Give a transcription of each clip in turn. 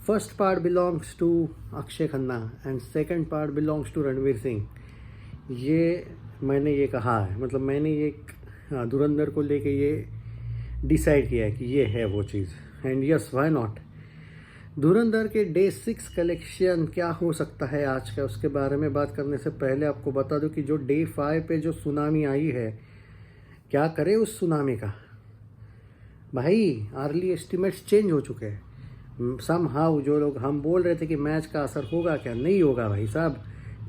First part belongs to Akshay Khanna and second part belongs to Ranveer Singh. ये मैंने ये कहा है, मतलब मैंने ये धुरंधर को लेके ये डिसाइड किया है कि ये है वो चीज़। And yes, why not. धुरंधर के डे 6 कलेक्शन क्या हो सकता है आज का, उसके बारे में बात करने से पहले आपको बता दूं कि जो डे 5 पे जो सुनामी आई है, क्या करे उस सुनामी का। भाई अर्ली एस्टिमेट्स चेंज हो चुके हैं। सम हाउ जो लोग हम बोल रहे थे कि मैच का असर होगा, क्या नहीं होगा भाई साहब।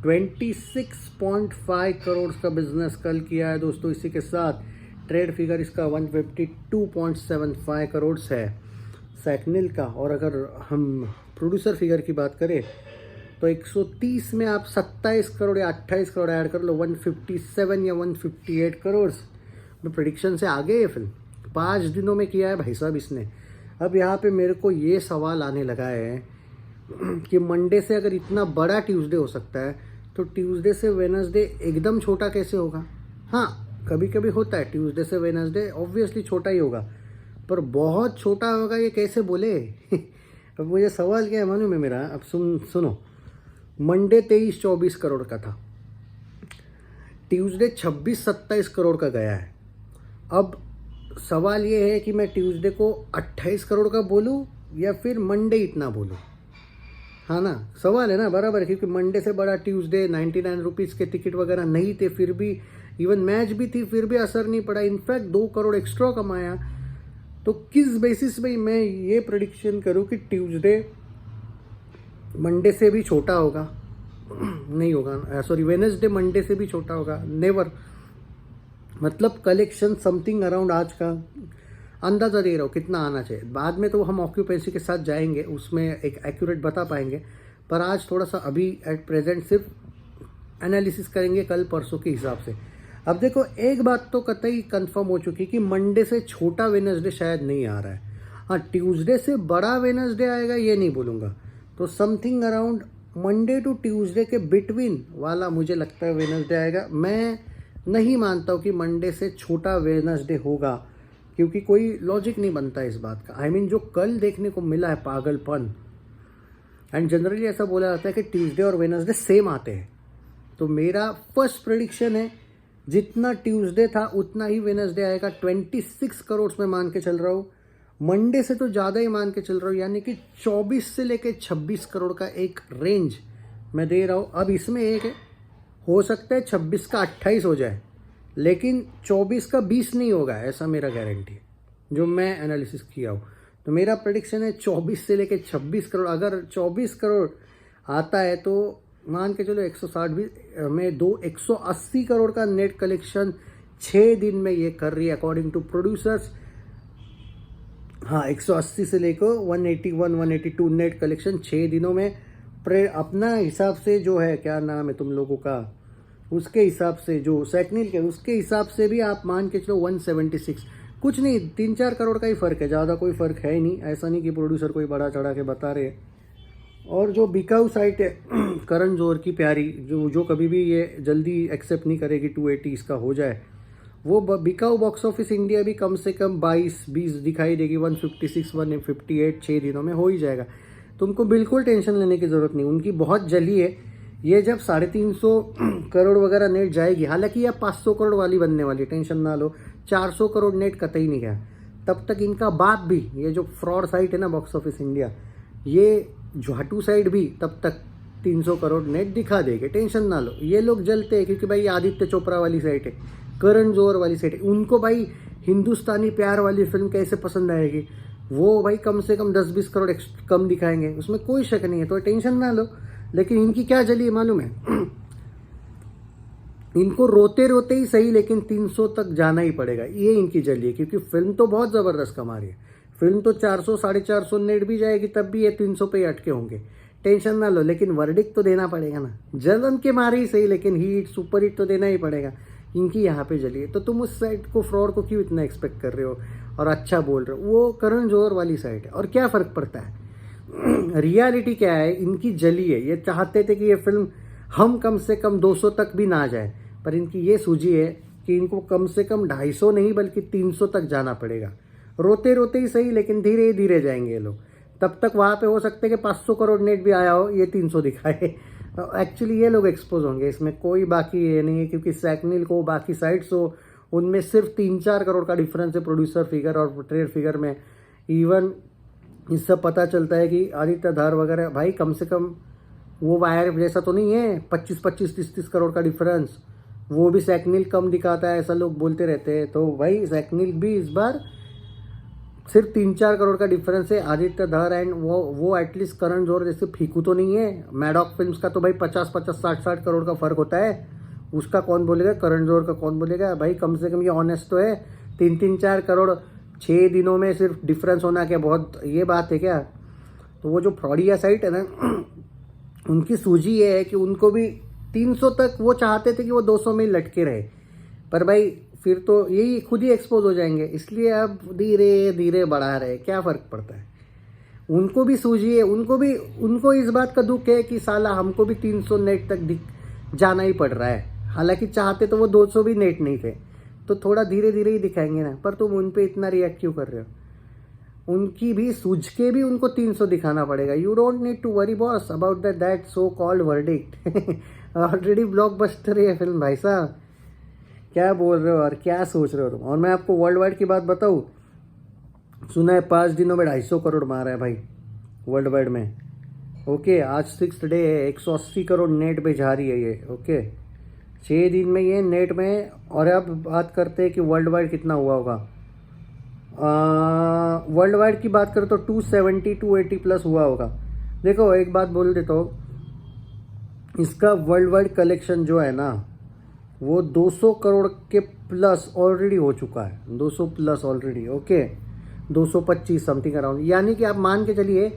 26.5 करोड़ का बिजनेस कल किया है दोस्तों। इसी के साथ ट्रेड फिगर इसका 152.75 करोड़ है सैकनिल का। और अगर हम प्रोड्यूसर फिगर की बात करें तो 130 में आप 27 करोड़ या 28 करोड़ ऐड कर लो, 157 या 158 करोड़ में प्रेडिक्शन से आगे है फिल्म। 5 दिनों में किया है भाई साहब इसने। अब यहाँ पे मेरे को ये सवाल आने लगा है कि मंडे से अगर इतना बड़ा ट्यूसडे हो सकता है तो ट्यूसडे से वेडनेसडे एकदम छोटा कैसे होगा। हाँ, कभी कभी होता है ट्यूसडे से वेडनेसडे ऑब्वियसली छोटा ही होगा, पर बहुत छोटा होगा ये कैसे बोले। अब मुझे सवाल क्या है मालूम है मेरा, अब सुनो। मंडे 23-24 करोड़ का था, ट्यूसडे 26-27 करोड़ का गया है। अब सवाल ये है कि मैं ट्यूसडे को 28 करोड़ का बोलूँ या फिर मंडे इतना बोलूँ। हाँ ना, सवाल है ना, बराबर है। क्योंकि मंडे से बड़ा ट्यूसडे 99 रुपीज़ के टिकट वगैरह नहीं थे, फिर भी इवन मैच भी थी, फिर भी असर नहीं पड़ा। इनफैक्ट 2 करोड़ एक्स्ट्रा कमाया। तो किस बेसिस पे मैं ये प्रेडिक्शन करूँ कि ट्यूसडे मंडे से भी छोटा होगा। नहीं होगा, सॉरी, वेडनेसडे मंडे से भी छोटा होगा, नेवर। मतलब कलेक्शन समथिंग अराउंड आज का अंदाज़ा दे रहा हूँ कितना आना चाहिए। बाद में तो हम ऑक्यूपेंसी के साथ जाएंगे, उसमें एक एक्यूरेट बता पाएंगे। पर आज थोड़ा सा अभी एट प्रेजेंट सिर्फ एनालिसिस करेंगे कल परसों के हिसाब से। अब देखो, एक बात तो कतई कंफर्म हो चुकी कि मंडे से छोटा वेडनेसडे शायद नहीं आ रहा है। हाँ, ट्यूसडे से बड़ा वेडनेसडे आएगा ये नहीं बोलूँगा। तो something around Monday to Tuesday के बिटवीन वाला मुझे लगता है वेडनेसडे आएगा। मैं नहीं मानता हूँ कि मंडे से छोटा वेडनेसडे होगा, क्योंकि कोई लॉजिक नहीं बनता इस बात का। आई मीन जो कल देखने को मिला है पागलपन। एंड जनरली ऐसा बोला जाता है कि ट्यूसडे और वेडनेसडे सेम आते हैं। तो मेरा फर्स्ट प्रेडिक्शन है जितना ट्यूसडे था उतना ही वेडनेसडे आएगा। 26 करोड़ में मान के चल रहा हूँ। मंडे से तो ज़्यादा ही मान के चल रहा हूँ, यानी कि 24 से लेके 26 करोड़ का एक रेंज मैं दे रहा हूँ। अब इसमें एक है, हो सकता है 26 का 28 हो जाए, लेकिन 24 का 20 नहीं होगा, ऐसा मेरा गारंटी है जो मैं एनालिसिस किया हूँ। तो मेरा प्रेडिक्शन है 24 से लेके 26 करोड़। अगर 24 करोड़ आता है तो मान के चलो 160 भी में 180 करोड़ का नेट कलेक्शन 6 दिन में ये कर रही है अकॉर्डिंग टू प्रोड्यूसर्स। हाँ, 180 से लेकर 181-182 नेट कलेक्शन 6 दिनों में। अपना हिसाब से जो है, क्या नाम है तुम लोगों का, उसके हिसाब से जो सैकनिल के, उसके हिसाब से भी आप मान के चलो 176। कुछ नहीं, 3-4 करोड़ का ही फ़र्क है, ज़्यादा कोई फ़र्क है ही नहीं। ऐसा नहीं कि प्रोड्यूसर कोई बड़ा चढ़ा के बता रहे। और जो बिकाऊ साइट है करण जौहर की प्यारी, जो कभी भी ये जल्दी एक्सेप्ट नहीं करेगी 280 इसका हो जाए, वो बिकाऊ बॉक्स ऑफिस इंडिया भी कम से कम 22-20 दिखाई देगी। 156-158 6 दिनों में हो ही जाएगा। तुमको बिल्कुल टेंशन लेने की ज़रूरत नहीं, उनकी बहुत जल्दी है। ये जब 350 करोड़ वगैरह नेट जाएगी, हालांकि यह 500 करोड़ वाली बनने वाली, टेंशन ना लो। 400 करोड़ नेट कतई नहीं गया, तब तक इनका बाप भी, ये जो फ्रॉड साइट है ना बॉक्स ऑफिस इंडिया, ये झाटू साइट भी तब तक 300 करोड़ नेट दिखा देगी, टेंशन ना लो। ये लोग जलते हैं क्योंकि भाई आदित्य चोपड़ा वाली साइट है, करण जौहर वाली साइट है, उनको भाई हिंदुस्तानी प्यार वाली फिल्म कैसे पसंद आएगी। वो भाई कम से कम 10-20 करोड़ कम दिखाएंगे, उसमें कोई शक नहीं है, तो टेंशन ना लो। लेकिन इनकी क्या जली है मालूम है, इनको रोते रोते ही सही लेकिन 300 तक जाना ही पड़ेगा, ये इनकी जली है। क्योंकि फिल्म तो बहुत ज़बरदस्त कमा रही है, फिल्म तो 400-450 नेट भी जाएगी तब भी ये 300 पे ही अटके होंगे, टेंशन ना लो। लेकिन वर्डिक्ट तो देना पड़ेगा ना, जलन के मारे ही सही लेकिन हिट सुपर हिट तो देना ही पड़ेगा। इनकी यहाँ पे जली है, तो तुम उस साइड को, फ्रॉड को क्यों इतना एक्सपेक्ट कर रहे हो और अच्छा बोल रहे हो। वो करण जौहर वाली साइड है, और क्या फ़र्क पड़ता है। रियलिटी क्या है, इनकी जली है। ये चाहते थे कि ये फिल्म हम कम से कम 200 तक भी ना जाए, पर इनकी ये सूझी है कि इनको कम से कम 250 नहीं बल्कि 300 तक जाना पड़ेगा। रोते रोते ही सही लेकिन धीरे धीरे जाएंगे ये लोग। तब तक वहाँ पे हो सकता है कि 500 करोड़ नेट भी आया हो, ये 300 दिखाए। एक्चुअली ये लोग एक्सपोज होंगे, इसमें कोई बाकी ये नहीं है, क्योंकि सैकनिल को बाकी साइट्स हो उनमें सिर्फ 3-4 करोड़ का डिफरेंस है प्रोड्यूसर फिगर और ट्रेड फिगर में। इवन इससे पता चलता है कि आदित्य धर वगैरह भाई कम से कम वो वायर जैसा तो नहीं है 25-25, 30-30 करोड़ का डिफरेंस, वो भी सैकनिल कम दिखाता है, ऐसा लोग बोलते रहते हैं। तो भाई सैकनिल भी इस बार सिर्फ 3-4 करोड़ का डिफरेंस है। आदित्य धर एंड वो एटलीस्ट करण जोहर जैसे फीकू तो नहीं है। मैडॉक फिल्म्स का तो भाई 50-50, 60-60 करोड़ का फर्क होता है, उसका कौन बोलेगा, करण जोहर का कौन बोलेगा भाई। कम से कम ये ऑनेस्ट तो है, 3-4 करोड़ 6 दिनों में सिर्फ डिफरेंस होना क्या बहुत ये बात है क्या। तो वो जो फ्रॉडिया साइट है ना, उनकी सूझी ये है कि उनको भी 300 तक वो चाहते थे कि वो 200 में लटके रहे, पर भाई फिर तो यही खुद ही एक्सपोज हो जाएंगे, इसलिए अब धीरे धीरे बढ़ा रहे, क्या फ़र्क पड़ता है। उनको भी सूझी है, उनको इस बात का दुख है कि साला हमको भी 300 नेट तक जाना ही पड़ रहा है, हालांकि चाहते तो वो 200 भी नेट नहीं थे। तो थोड़ा धीरे धीरे ही दिखाएंगे ना, पर तुम उन पे इतना रिएक्ट क्यों कर रहे हो। उनकी भी सूझ के भी उनको 300 दिखाना पड़ेगा। You don't need to worry boss about that so called verdict. Already blockbuster है फिल्म भाई साहब, क्या बोल रहे हो और क्या सोच रहे हो तुम। और मैं आपको वर्ल्ड वाइड की बात बताऊँ, सुना है 5 दिनों में 250 करोड़ मारा है भाई वर्ल्ड वाइड में। ओके, आज 6th डे है, 180 करोड़ नेट पे जा रही है ये। ओके, 6 दिन में ये नेट में। और अब बात करते हैं कि वर्ल्ड वाइड कितना हुआ होगा। वर्ल्ड वाइड की बात करें तो 270-280 प्लस हुआ होगा। देखो एक बात बोल देता हूँ, इसका वर्ल्ड वाइड कलेक्शन जो है ना वो 200 करोड़ के प्लस ऑलरेडी हो चुका है, 200 plus already. Okay, 225 something around, यानी कि आप मान के चलिए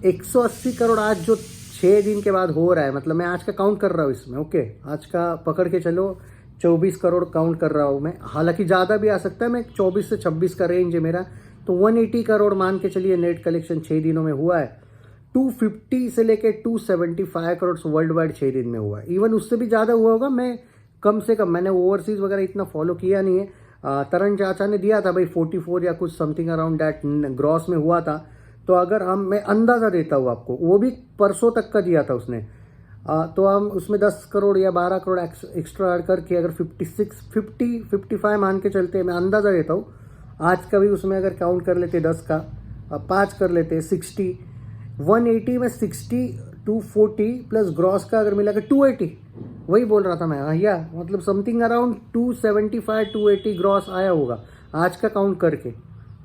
180 करोड़ आज जो 6 दिन के बाद हो रहा है, मतलब मैं आज का काउंट कर रहा हूँ इसमें। ओके, आज का पकड़ के चलो 24 करोड़ काउंट कर रहा हूँ मैं, हालांकि ज़्यादा भी आ सकता है, मैं 24 से 26 का रेंज है मेरा। तो 180 करोड़ मान के चलिए नेट कलेक्शन 6 दिनों में हुआ है। 250 से लेके 275 करोड़ वर्ल्ड वाइड 6 दिन में हुआ है। इवन उससे भी ज़्यादा हुआ होगा, मैं कम से कम, मैंने ओवरसीज़ वगैरह इतना फॉलो किया नहीं है। तरण चाचा ने दिया था भाई 44 या कुछ समथिंग अराउंड दैट ग्रॉस में हुआ था। तो अगर मैं अंदाज़ा देता हूँ आपको, वो भी परसों तक का दिया था उसने, तो हम उसमें 10 करोड़ या 12 करोड़ एक्स्ट्रा ऐड करके अगर 55 मान के चलते हैं, मैं अंदाज़ा देता हूँ आज का भी उसमें अगर काउंट कर लेते 10 का 5 कर लेते 60, 180 में 60, 240 प्लस ग्रॉस का अगर मिला के 280, वही बोल रहा था मैं भैया, मतलब समथिंग अराउंड 275-280 ग्रॉस आया होगा आज का काउंट करके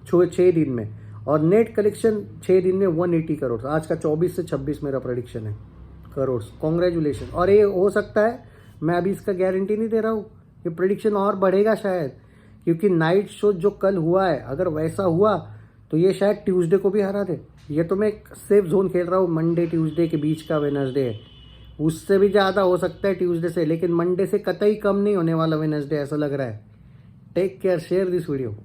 6 दिन में। और नेट कलेक्शन 6 दिन में 180 करोड़, आज का 24 से 26 मेरा प्रेडिक्शन है करोड़। कॉन्ग्रेचुलेशन। और ये हो सकता है, मैं अभी इसका गारंटी नहीं दे रहा हूँ, ये प्रेडिक्शन और बढ़ेगा शायद, क्योंकि नाइट शो जो कल हुआ है अगर वैसा हुआ तो ये शायद ट्यूसडे को भी हरा दे। ये तो मैं सेफ जोन खेल रहा हूँ, मंडे ट्यूसडे के बीच का वेडनेसडे है, उससे भी ज़्यादा हो सकता है ट्यूसडे से, लेकिन मंडे से कतई कम नहीं होने वाला वेडनेसडे, ऐसा लग रहा है। Take care, share this video.